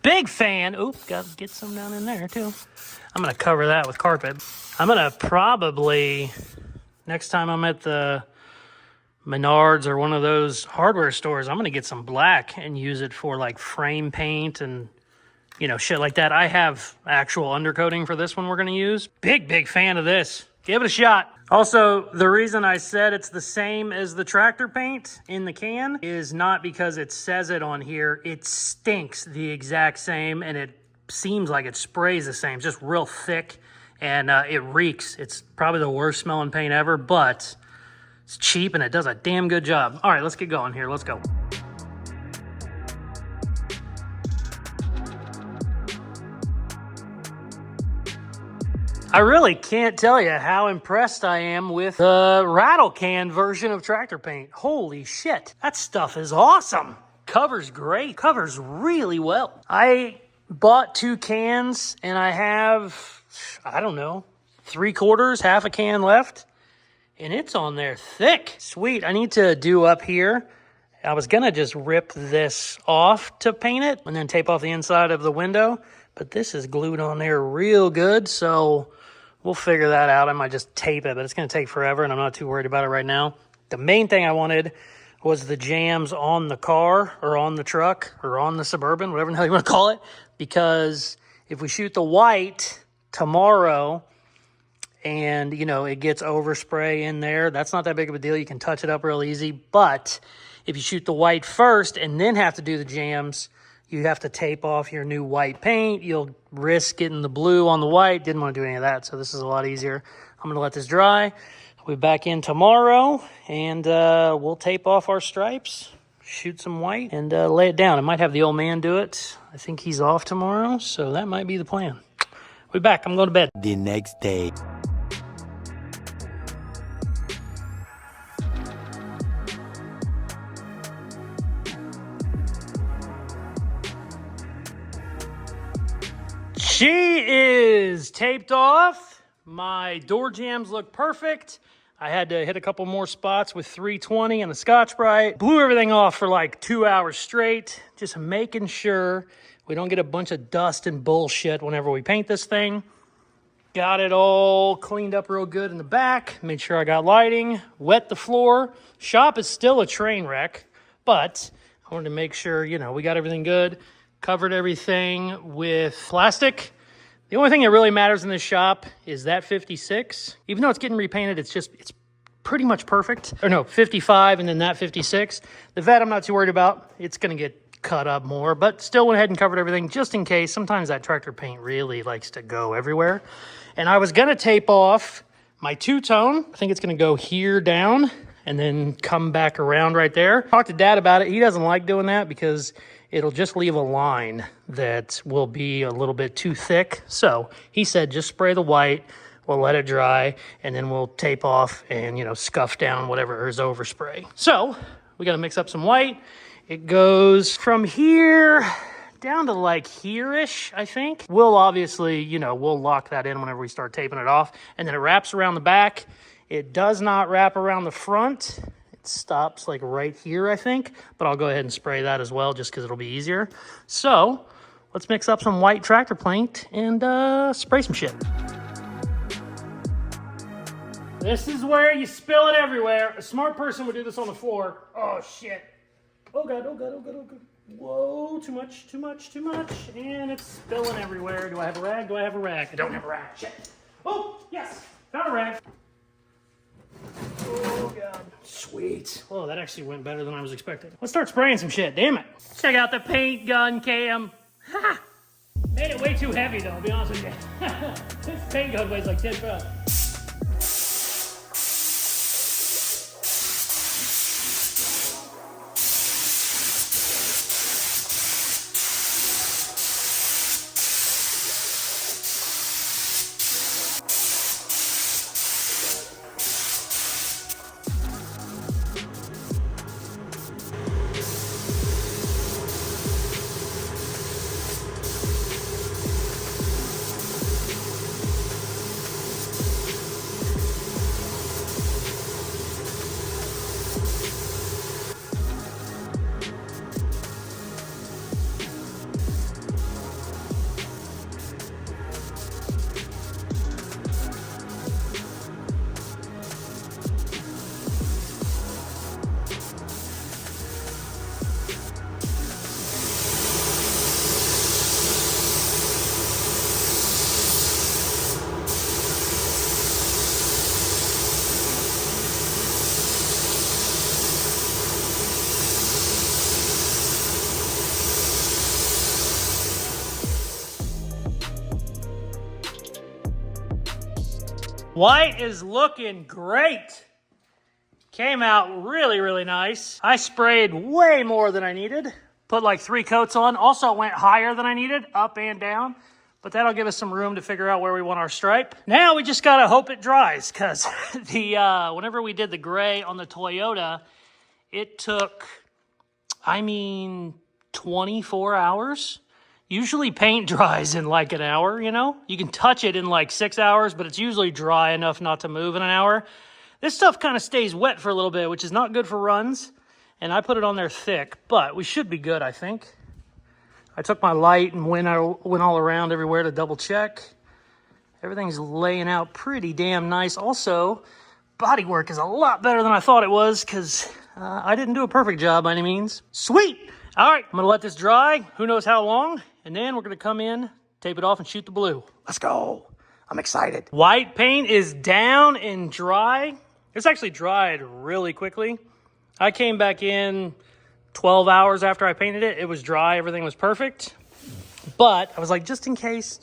Big fan. Oops, gotta get some down in there too. I'm gonna cover that with carpet. I'm gonna probably, next time I'm at the Menards or one of those hardware stores, I'm going to get some black and use it for like frame paint and, shit like that. I have actual undercoating for this one we're going to use. Big, big fan of this. Give it a shot. Also, the reason I said it's the same as the tractor paint in the can is not because it says it on here. It stinks the exact same, and it seems like it sprays the same. It's just real thick, and it reeks. It's probably the worst smelling paint ever, but it's cheap, and it does a damn good job. All right, let's get going here. Let's go. I really can't tell you how impressed I am with the rattle can version of tractor paint. Holy shit, that stuff is awesome. Covers great, covers really well. I bought 2 cans and I have, I don't know, 3/4, half a can left. And it's on there thick. Sweet, I need to do up here. I was gonna just rip this off to paint it and then tape off the inside of the window, but this is glued on there real good, so we'll figure that out. I might just tape it, but it's going to take forever, and I'm not too worried about it right now. The main thing I wanted was the jams on the car or on the truck or on the Suburban, whatever the hell you want to call it, because if we shoot the white tomorrow and, you know, it gets overspray in there, that's not that big of a deal. You can touch it up real easy. But if you shoot the white first and then have to do the jams, you have to tape off your new white paint. You'll risk getting the blue on the white. Didn't want to do any of that, so this is a lot easier. I'm going to let this dry. We'll be back in tomorrow, and we'll tape off our stripes, shoot some white, and lay it down. I might have the old man do it. I think he's off tomorrow, so that might be the plan. We'll be back. I'm going to bed. The next day. She is taped off. My door jams look perfect. I had to hit a couple more spots with 320 and a Scotch-Brite. Blew everything off for like 2 hours straight, just making sure we don't get a bunch of dust and bullshit whenever we paint this thing. Got it all cleaned up real good in the back. Made sure I got lighting. Wet the floor. Shop is still a train wreck, but I wanted to make sure, you know, we got everything good. Covered everything with plastic. The only thing that really matters in this shop is that 56. Even though it's getting repainted, it's pretty much perfect. Or no, 55 and then that 56. The vet I'm not too worried about. It's going to get cut up more, but still went ahead and covered everything just in case. Sometimes that tractor paint really likes to go everywhere. And I was going to tape off my two-tone. I think it's going to go here down and then come back around right there. Talked to Dad about it. He doesn't like doing that because it'll just leave a line that will be a little bit too thick. So he said, just spray the white, we'll let it dry, and then we'll tape off and, you know, scuff down whatever is overspray. So we got to mix up some white. It goes from here down to like here-ish, I think. We'll obviously, you know, we'll lock that in whenever we start taping it off. And then it wraps around the back. It does not wrap around the front. Stops like right here, I think, but I'll go ahead and spray that as well just because it'll be easier. So let's mix up some white tractor paint and spray some shit. This is where you spill it everywhere. A smart person would do this on the floor. Oh shit. Oh god, oh god, oh god, oh god. Whoa, too much, too much, too much. And it's spilling everywhere. Do I have a rag? Do I have a rag? I don't have a rag. Shit. Oh, yes, found a rag. Oh god, sweet. Oh, that actually went better than I was expecting. Let's start spraying some shit, damn it. Check out the paint gun cam. Ha! Made it way too heavy though, I'll be honest with you. This paint gun weighs like 10 pounds. White is looking great. Came out really, really nice. I sprayed way more than I needed. Put like 3 coats on. Also went higher than I needed, up and down. But that'll give us some room to figure out where we want our stripe. Now we just gotta hope it dries, because whenever we did the gray on the Toyota, it took, 24 hours. Usually paint dries in like an hour, you know? You can touch it in like 6 hours, but it's usually dry enough not to move in an hour. This stuff kind of stays wet for a little bit, which is not good for runs. And I put it on there thick, but we should be good, I think. I took my light and went all around everywhere to double check. Everything's laying out pretty damn nice. Also, bodywork is a lot better than I thought it was, because I didn't do a perfect job by any means. Sweet! All right, I'm gonna let this dry. Who knows how long? And then we're gonna come in, tape it off, and shoot the blue. Let's go. I'm excited. White paint is down and dry. It's actually dried really quickly. I came back in 12 hours after I painted it. It was dry, everything was perfect. But I was like, just in case,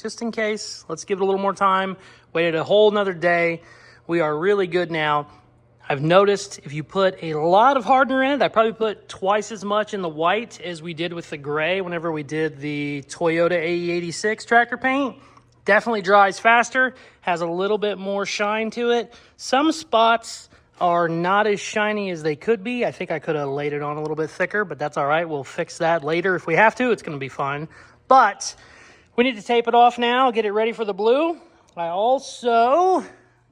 let's give it a little more time. Waited a whole nother day. We are really good now. I've noticed if you put a lot of hardener in it, I probably put twice as much in the white as we did with the gray whenever we did the Toyota AE86 tractor paint. Definitely dries faster, has a little bit more shine to it. Some spots are not as shiny as they could be. I think I could have laid it on a little bit thicker, but that's all right. We'll fix that later if we have to. It's going to be fine. But we need to tape it off now, get it ready for the blue. I also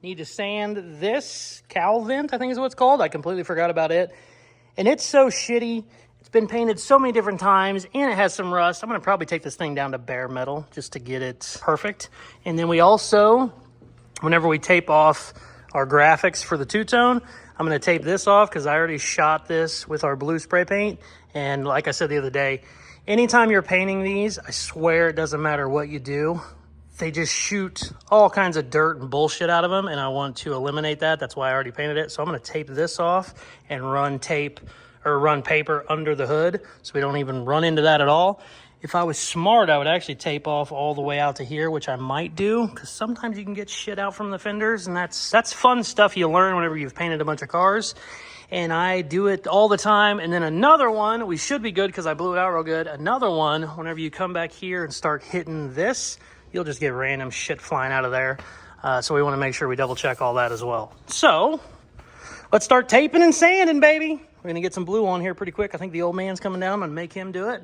need to sand this cowl vent, I think is what it's called. I completely forgot about it. And it's so shitty. It's been painted so many different times, and it has some rust. I'm going to probably take this thing down to bare metal just to get it perfect. And then we also, whenever we tape off our graphics for the two-tone, I'm going to tape this off because I already shot this with our blue spray paint. And like I said the other day, anytime you're painting these, I swear it doesn't matter what you do. They just shoot all kinds of dirt and bullshit out of them, and I want to eliminate that. That's why I already painted it. So I'm going to tape this off and run paper under the hood so we don't even run into that at all. If I was smart, I would actually tape off all the way out to here, which I might do, because sometimes you can get shit out from the fenders, and that's fun stuff you learn whenever you've painted a bunch of cars. And I do it all the time. And then another one, we should be good because I blew it out real good. Another one, whenever you come back here and start hitting this, you'll just get random shit flying out of there. So we want to make sure we double check all that as well. So let's start taping and sanding, baby. We're going to get some blue on here pretty quick. I think the old man's coming down. I'm going to make him do it.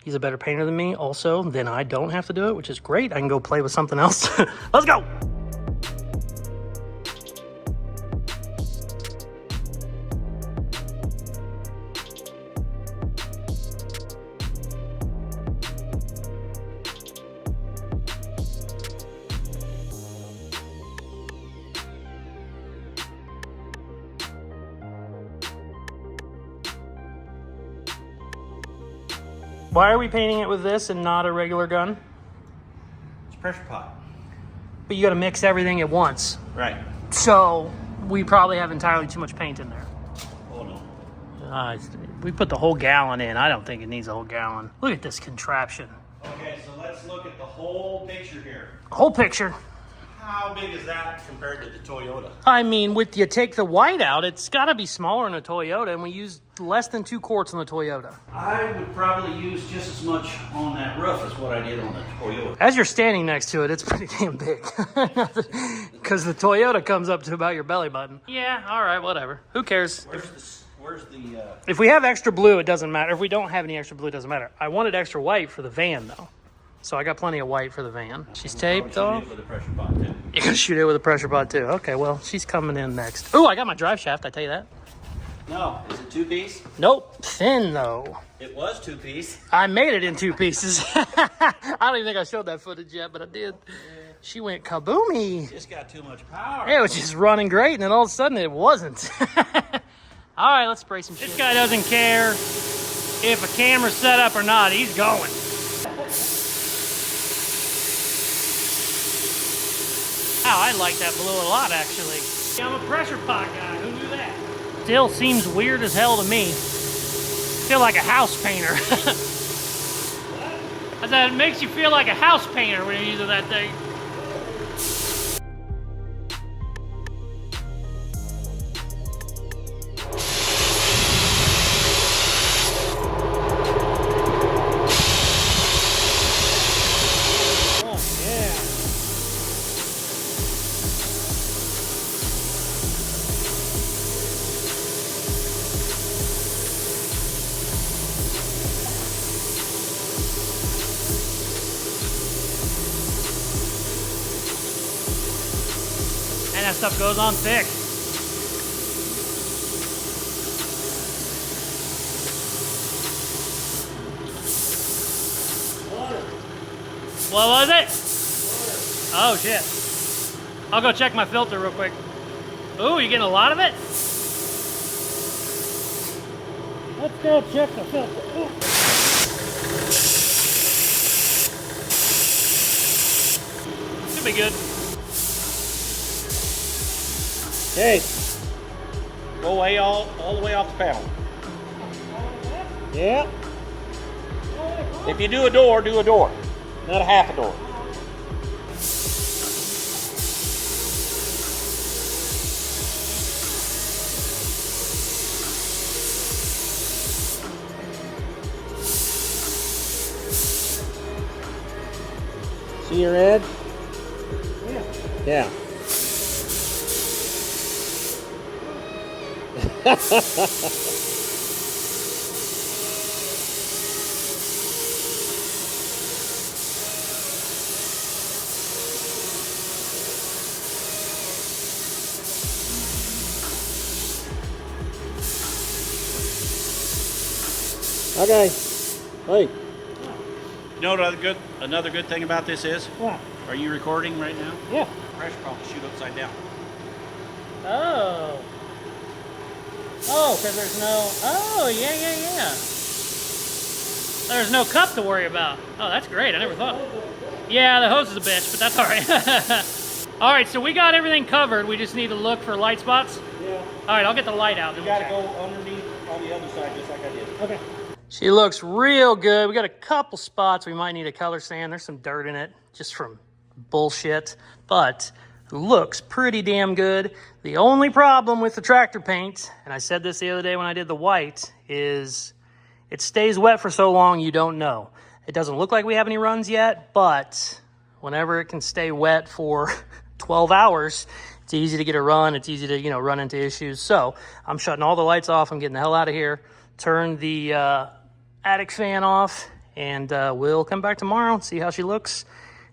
He's a better painter than me also. Then I don't have to do it, which is great. I can go play with something else. Let's go. Why are we painting it with this and not a regular gun? It's a pressure pot. But you got to mix everything at once. Right. So we probably have entirely too much paint in there. Oh no. We put the whole gallon in. I don't think it needs a whole gallon. Look at this contraption. Okay, so let's look at the whole picture here. Whole picture. How big is that compared to the Toyota? I mean, you take the white out, it's got to be smaller than a Toyota, and we used less than 2 quarts on the Toyota. I would probably use just as much on that roof as what I did on the Toyota. As you're standing next to it, it's pretty damn big. Because the Toyota comes up to about your belly button. Yeah, all right, whatever. Who cares? Where's the If we have extra blue, it doesn't matter. If we don't have any extra blue, it doesn't matter. I wanted extra white for the van, though. So I got plenty of white for the van. She's taped off. with a pressure pot too. You're gonna shoot it with a pressure pot too. Okay, well, she's coming in next. Oh, I got my drive shaft, I tell you that. No, is it 2-piece? Nope, thin though. It was 2-piece. I made it in 2 pieces. I don't even think I showed that footage yet, but I did. She went kaboomy. Just got too much power. It was just running great, and then all of a sudden it wasn't. All right, let's spray some shit. This guy doesn't care if a camera's set up or not. He's going. Wow, I like that blue a lot, actually. I'm a pressure pot guy. Who knew that? Still seems weird as hell to me. Feel like a house painter. I said it makes you feel like a house painter when you're using that thing. And that stuff goes on thick. What was it? Oh shit. I'll go check my filter real quick. Ooh, you getting a lot of it? Let's go check the filter. Ooh. Should be good. Okay. Go away all the way off the panel. Yeah. If you do a door, not a half a door. See your edge? Yeah. Okay. Hey. You know what another good thing about this is? What? Are you recording right now? Yeah. Pressure pump will shoot upside down. Oh. Oh, because there's no... Oh, yeah. There's no cup to worry about. Oh, that's great. I never thought. Yeah, the hose is a bitch, but that's all right. All right, so we got everything covered. We just need to look for light spots. Yeah. All right, I'll get the light out. You got to go underneath on the other side just like I did. Okay. She looks real good. We got a couple spots we might need a color sand. There's some dirt in it just from bullshit, but looks pretty damn good. The only problem with the tractor paint, and I said this the other day when I did the white, is it stays wet for so long you don't know. It doesn't look like we have any runs yet, but whenever it can stay wet for 12 hours, it's easy to get a run. It's easy to, run into issues. So I'm shutting all the lights off. I'm getting the hell out of here. Turn the attic fan off, and we'll come back tomorrow and see how she looks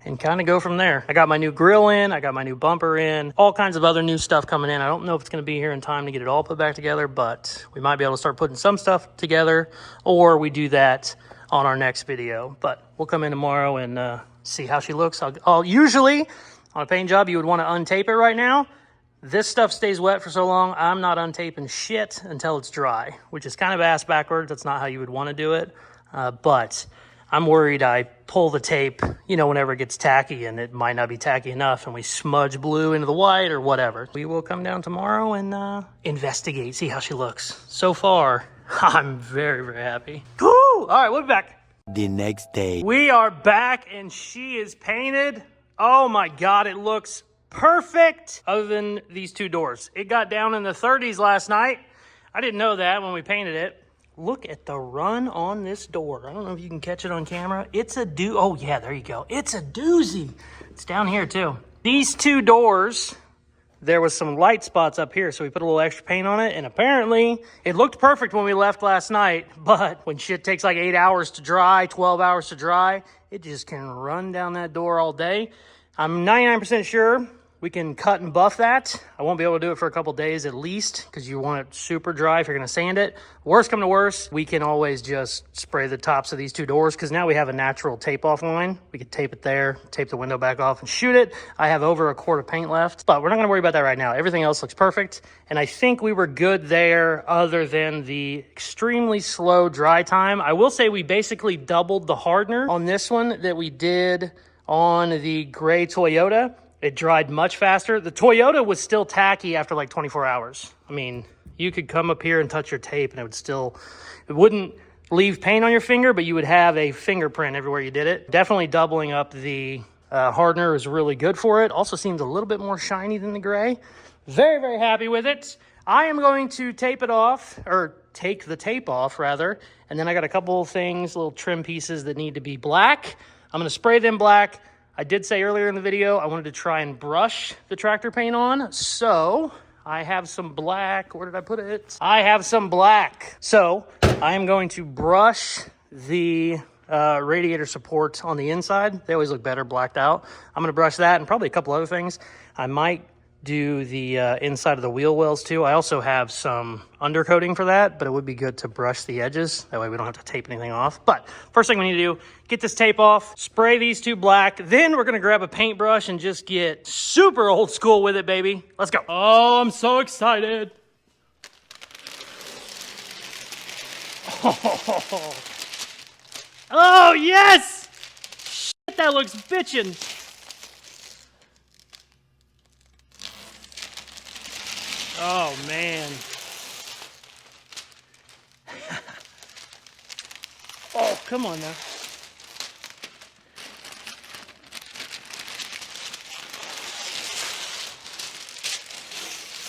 and kind of go from there. I got my new grill in, I got my new bumper in, all kinds of other new stuff coming in. I don't know if it's going to be here in time to get it all put back together, but we might be able to start putting some stuff together, or we do that on our next video. But we'll come in tomorrow and see how she looks. I'll usually, on a paint job, you would want to untape it right now. This stuff stays wet for so long, I'm not untaping shit until it's dry, which is kind of ass backwards. That's not how you would want to do it. But I'm worried I pull the tape, whenever it gets tacky, and it might not be tacky enough, and we smudge blue into the white or whatever. We will come down tomorrow and investigate, see how she looks. So far, I'm very, very happy. Woo! All right, we'll be back. The next day. We are back, and she is painted. Oh my God, it looks perfect, other than these two doors. It got down in the 30s last night. I didn't know that when we painted it. Look at the run on this door. I don't know if you can catch it on camera. It's a oh yeah, there you go. It's a doozy. It's down here too. These two doors, there was some light spots up here, so we put a little extra paint on it, and apparently it looked perfect when we left last night, but when shit takes like 8 hours to dry, 12 hours to dry, it just can run down that door all day. I'm 99% sure we can cut and buff that. I won't be able to do it for a couple days at least, because you want it super dry if you're going to sand it. Worst come to worst, we can always just spray the tops of these two doors, because now we have a natural tape off line. We could tape it there, tape the window back off and shoot it. I have over a quart of paint left, but we're not going to worry about that right now. Everything else looks perfect, and I think we were good there other than the extremely slow dry time. I will say we basically doubled the hardener on this one that we did on the gray Toyota. It dried much faster. The Toyota was still tacky after like 24 hours. I mean, you could come up here and touch your tape and it wouldn't leave paint on your finger, but you would have a fingerprint everywhere you did it. Definitely doubling up the hardener is really good for it. Also seems a little bit more shiny than the gray. Very, very happy with it. I am going to tape it off, or take the tape off rather. And then I got a couple of things, little trim pieces that need to be black. I'm going to spray them black. I did say earlier in the video I wanted to try and brush the tractor paint on, so I have some black. Where did I put it? I have some black. So I am going to brush the radiator support on the inside. They always look better blacked out. I'm going to brush that and probably a couple other things. I might do the inside of the wheel wells too. I also have some undercoating for that, but it would be good to brush the edges. That way we don't have to tape anything off. But first thing we need to do, get this tape off, spray these two black. Then we're gonna grab a paintbrush and just get super old school with it, baby. Let's go. Oh, I'm so excited. Oh, yes! Shit, that looks bitchin'. Oh, man. Oh, come on now.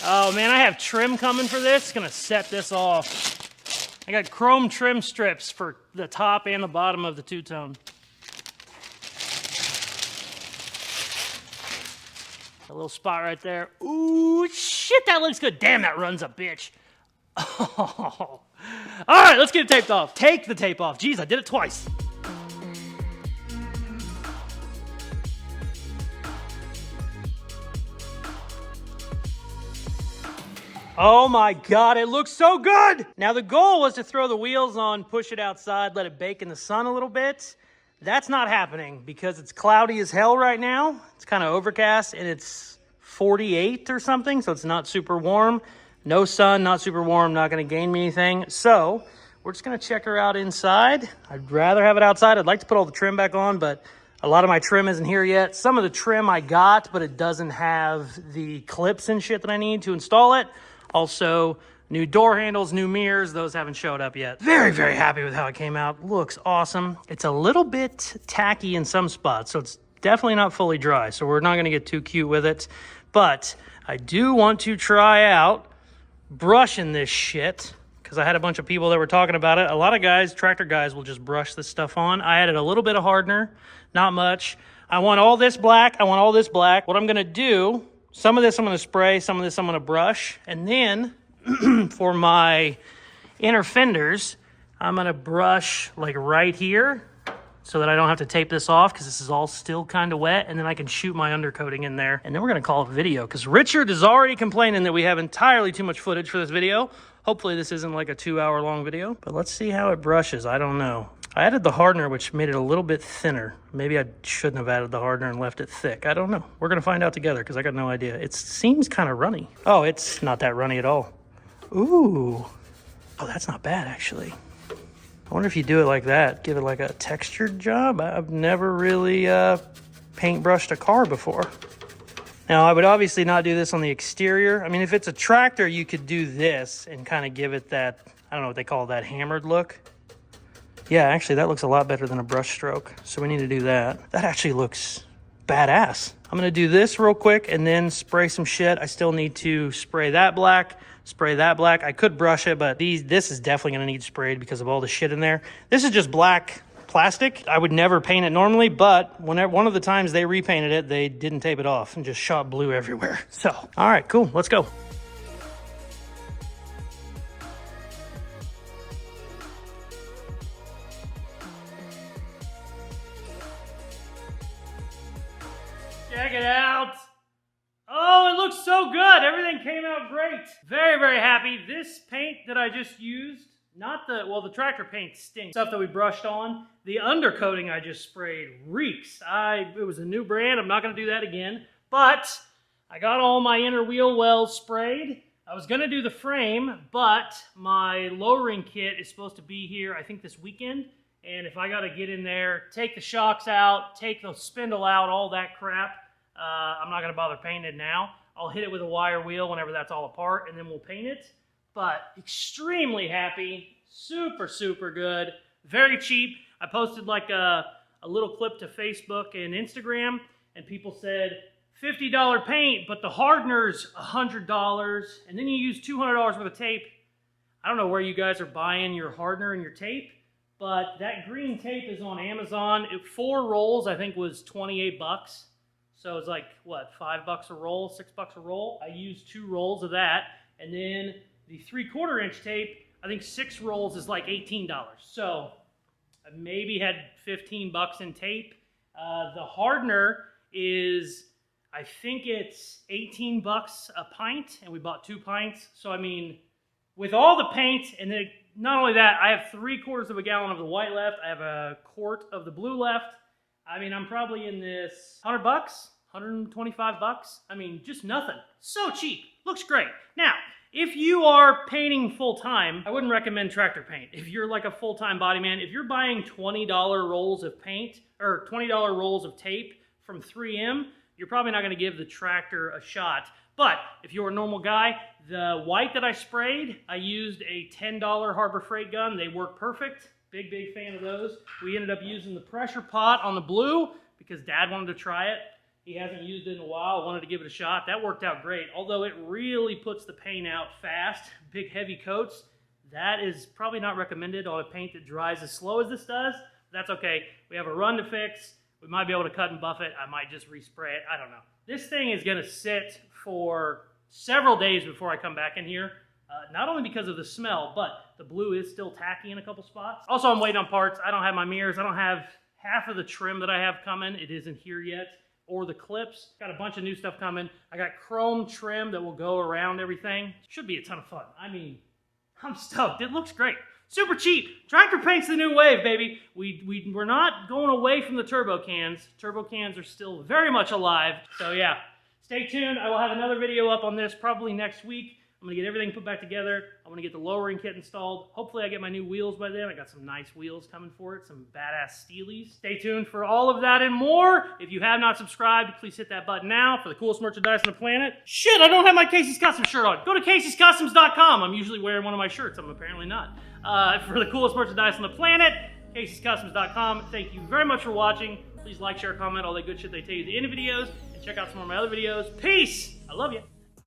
Oh, man, I have trim coming for this. It's gonna set this off. I got chrome trim strips for the top and the bottom of the two-tone. A little spot right there. Ooh, shit, that looks good. Damn, that runs a bitch. Oh. All right, let's get it taped off. Take the tape off. Jeez, I did it twice. Oh my God, it looks so good. Now the goal was to throw the wheels on, push it outside, let it bake in the sun a little bit. That's not happening because it's cloudy as hell right now. It's kind of overcast and it's 48 or something, so it's not super warm. No sun, not super warm, not gonna gain me anything. So we're just gonna check her out inside. I'd rather have it outside. I'd like to put all the trim back on, but a lot of my trim isn't here yet. Some of the trim I got, but it doesn't have the clips and shit that I need to install it. Also, new door handles, new mirrors, those haven't showed up yet. Very, very happy with how it came out. Looks awesome. It's a little bit tacky in some spots, so it's definitely not fully dry, so we're not gonna get too cute with it. But I do want to try out brushing this shit, because I had a bunch of people that were talking about it. A lot of guys, tractor guys, will just brush this stuff on. I added a little bit of hardener, not much. I want all this black, I want all this black. What I'm gonna do, some of this I'm gonna spray, some of this I'm gonna brush, and then for my inner fenders, I'm gonna brush like right here so that I don't have to tape this off because this is all still kind of wet, and then I can shoot my undercoating in there. And then we're gonna call it video because Richard is already complaining that we have entirely too much footage for this video. Hopefully this isn't like a 2-hour long video, but let's see how it brushes. I don't know. I added the hardener, which made it a little bit thinner. Maybe I shouldn't have added the hardener and left it thick. I don't know. We're gonna find out together because I got no idea. It seems kind of runny. Oh, it's not that runny at all. Ooh. Oh, that's not bad actually. I wonder if you do it like that, give it like a textured job. I've never really paintbrushed a car before. Now, I would obviously not do this on the exterior. I mean, if it's a tractor, you could do this and kind of give it that, I don't know what they call that, hammered look. Yeah, actually, that looks a lot better than a brush stroke. So we need to do that. That actually looks badass. I'm gonna do this real quick and then spray some shit. I still need to spray that black, spray that black. I could brush it, but this is definitely gonna need sprayed because of all the shit in there. This is just black plastic. I would never paint it normally, but whenever one of the times they repainted it, they didn't tape it off and just shot blue everywhere. So, all right, cool, let's go. Check it out. Oh, it looks so good. Everything came out great. Very, very happy. This paint that I just used, the tractor paint stinks. Stuff that we brushed on. The undercoating I just sprayed reeks. It was a new brand. I'm not going to do that again. But I got all my inner wheel wells sprayed. I was going to do the frame, but my lowering kit is supposed to be here, I think, this weekend. And if I got to get in there, take the shocks out, take the spindle out, all that crap, I'm not going to bother painting it now. I'll hit it with a wire wheel whenever that's all apart, and then we'll paint it. But extremely happy, super, super good, very cheap. I posted like a little clip to Facebook and Instagram, and people said, $50 paint, but the hardener's $100, and then you use $200 worth of tape. I don't know where you guys are buying your hardener and your tape, but that green tape is on Amazon. 4 rolls, I think, was 28 bucks. So it's like, what, $5 a roll, $6 a roll? I used 2 rolls of that. And then the 3/4 inch tape, I think 6 rolls is like $18. So I maybe had 15 bucks in tape. The hardener is, I think it's 18 bucks a pint, and we bought 2 pints. So, I mean, with all the paint, and then not only that, I have 3/4 of a gallon of the white left. I have a quart of the blue left. I mean, I'm probably in this 100 bucks, 125 bucks. I mean, just nothing. So cheap. Looks great. Now, if you are painting full-time, I wouldn't recommend tractor paint. If you're like a full-time body man, if you're buying $20 rolls of paint, or $20 rolls of tape from 3M, you're probably not going to give the tractor a shot. But if you're a normal guy, the white that I sprayed, I used a $10 Harbor Freight gun. They work perfect. Big, big fan of those. We ended up using the pressure pot on the blue because Dad wanted to try it. He hasn't used it in a while. Wanted to give it a shot. That worked out great. Although it really puts the paint out fast, big heavy coats, that is probably not recommended on a paint that dries as slow as this does. That's okay. We have a run to fix. We might be able to cut and buff it. I might just respray it. I don't know. This thing is going to sit for several days before I come back in here. Not only because of the smell, but the blue is still tacky in a couple spots. Also, I'm waiting on parts. I don't have my mirrors. I don't have half of the trim that I have coming. It isn't here yet. Or the clips. Got a bunch of new stuff coming. I got chrome trim that will go around everything. Should be a ton of fun. I mean, I'm stoked. It looks great. Super cheap. Tractor paint's the new wave, baby. We're not going away from the turbo cans. Turbo cans are still very much alive. So yeah, stay tuned. I will have another video up on this probably next week. I'm going to get everything put back together. I'm going to get the lowering kit installed. Hopefully I get my new wheels by then. I got some nice wheels coming for it, some badass steelies. Stay tuned for all of that and more. If you have not subscribed, please hit that button now for the coolest merchandise on the planet. Shit, I don't have my Casey's Custom shirt on. Go to Casey'sCustoms.com. I'm usually wearing one of my shirts. I'm apparently not. For the coolest merchandise on the planet, Casey'sCustoms.com. Thank you very much for watching. Please like, share, comment, all that good shit they tell you at the end of videos. And check out some more of my other videos. Peace! I love you.